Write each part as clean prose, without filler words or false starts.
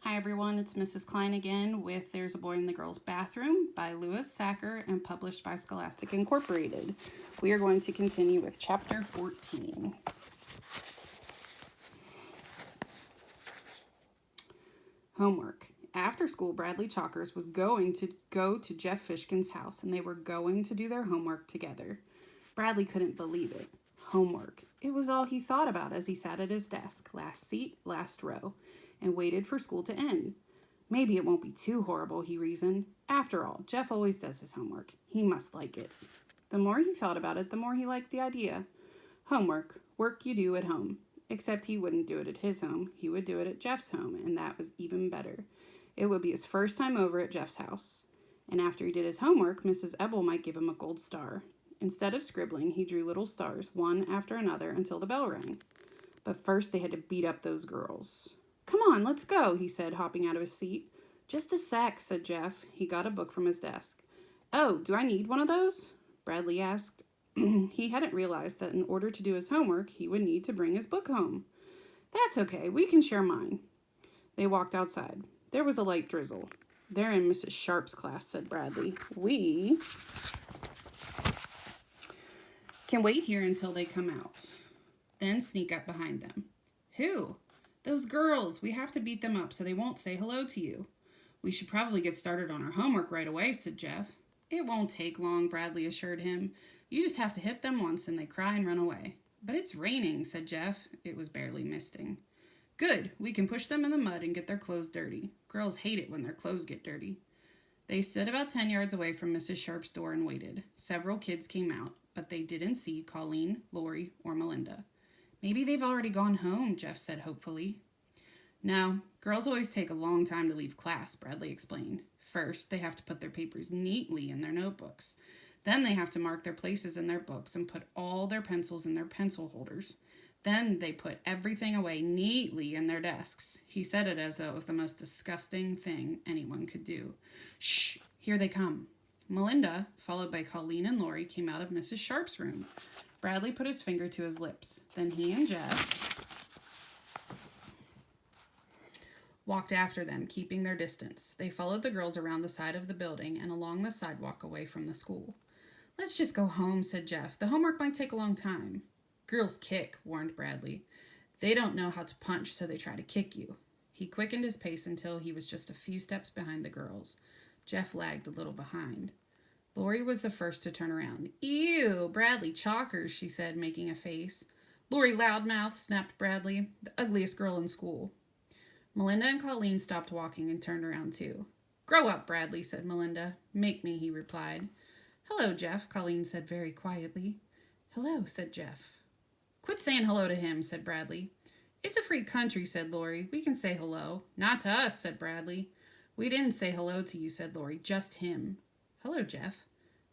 Hi everyone, it's Mrs. Klein again with There's a Boy in the Girls' Bathroom by Louis Sachar and published by Scholastic Incorporated. We are going to continue with chapter 14. Homework. After school, Bradley Chalkers was going to go to Jeff Fishkin's house and they were going to do their homework together. Bradley couldn't believe it. Homework. It was all he thought about as he sat at his desk, last seat, last row, and waited for school to end. Maybe it won't be too horrible, he reasoned. After all, Jeff always does his homework. He must like it. The more he thought about it, the more he liked the idea. Homework. Work you do at home. Except he wouldn't do it at his home. He would do it at Jeff's home, and that was even better. It would be his first time over at Jeff's house. And after he did his homework, Mrs. Ebel might give him a gold star. Instead of scribbling, he drew little stars, one after another, until the bell rang. But first they had to beat up those girls. Come on, let's go, he said, hopping out of his seat. Just a sec, said Jeff. He got a book from his desk. Oh, do I need one of those? Bradley asked. He hadn't realized that in order to do his homework, he would need to bring his book home. That's okay, we can share mine. They walked outside. There was a light drizzle. They're in Mrs. Sharp's class, said Bradley. We can wait here until they come out. Then sneak up behind them. Who? Those girls. We have to beat them up so they won't say hello to you. We should probably get started on our homework right away, said Jeff. It won't take long, Bradley assured him. You just have to hit them once and they cry and run away. But it's raining, said Jeff. It was barely misting. Good. We can push them in the mud and get their clothes dirty. Girls hate it when their clothes get dirty. They stood about 10 yards away from Mrs. Sharp's door and waited. Several kids came out, but they didn't see Colleen, Lori, or Melinda. Maybe they've already gone home, Jeff said hopefully. No, girls always take a long time to leave class, Bradley explained. First, they have to put their papers neatly in their notebooks. Then they have to mark their places in their books and put all their pencils in their pencil holders. Then they put everything away neatly in their desks. He said it as though it was the most disgusting thing anyone could do. Shh, here they come. Melinda, followed by Colleen and Lori, came out of Mrs. Sharp's room. Bradley put his finger to his lips. Then he and Jeff walked after them, keeping their distance. They followed the girls around the side of the building and along the sidewalk away from the school. Let's just go home, said Jeff. The homework might take a long time. Girls kick, warned Bradley. They don't know how to punch, so they try to kick you. He quickened his pace until he was just a few steps behind the girls. Jeff lagged a little behind. Lori was the first to turn around. Ew, Bradley Chalkers, she said, making a face. Lori Loudmouth, snapped Bradley, the ugliest girl in school. Melinda and Colleen stopped walking and turned around too. Grow up, Bradley, said Melinda. Make me, he replied. Hello, Jeff, Colleen said very quietly. Hello, said Jeff. Quit saying hello to him, said Bradley. It's a free country, said Lori. We can say hello. Not to us, said Bradley. We didn't say hello to you, said Lori. Just him. Hello, Jeff.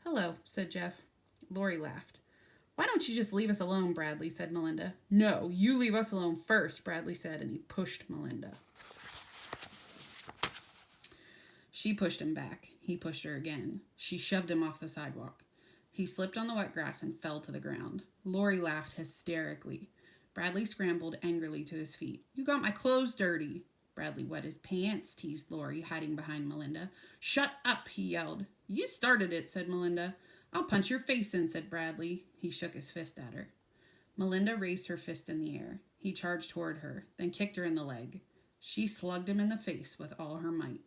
Hello, said Jeff. Lori laughed. Why don't you just leave us alone, Bradley, said Melinda. No, you leave us alone first, Bradley said, and he pushed Melinda. She pushed him back. He pushed her again. She shoved him off the sidewalk. He slipped on the wet grass and fell to the ground. Lori laughed hysterically. Bradley scrambled angrily to his feet. You got my clothes dirty. Bradley wet his pants, teased Lori, hiding behind Melinda. Shut up, he yelled. You started it, said Melinda. I'll punch your face in, said Bradley. He shook his fist at her. Melinda raised her fist in the air. He charged toward her, then kicked her in the leg. She slugged him in the face with all her might.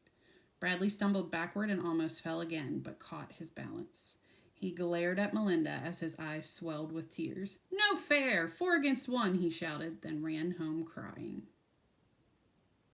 Bradley stumbled backward and almost fell again, but caught his balance. He glared at Melinda as his eyes swelled with tears. No fair! 4 against 1, he shouted, then ran home crying.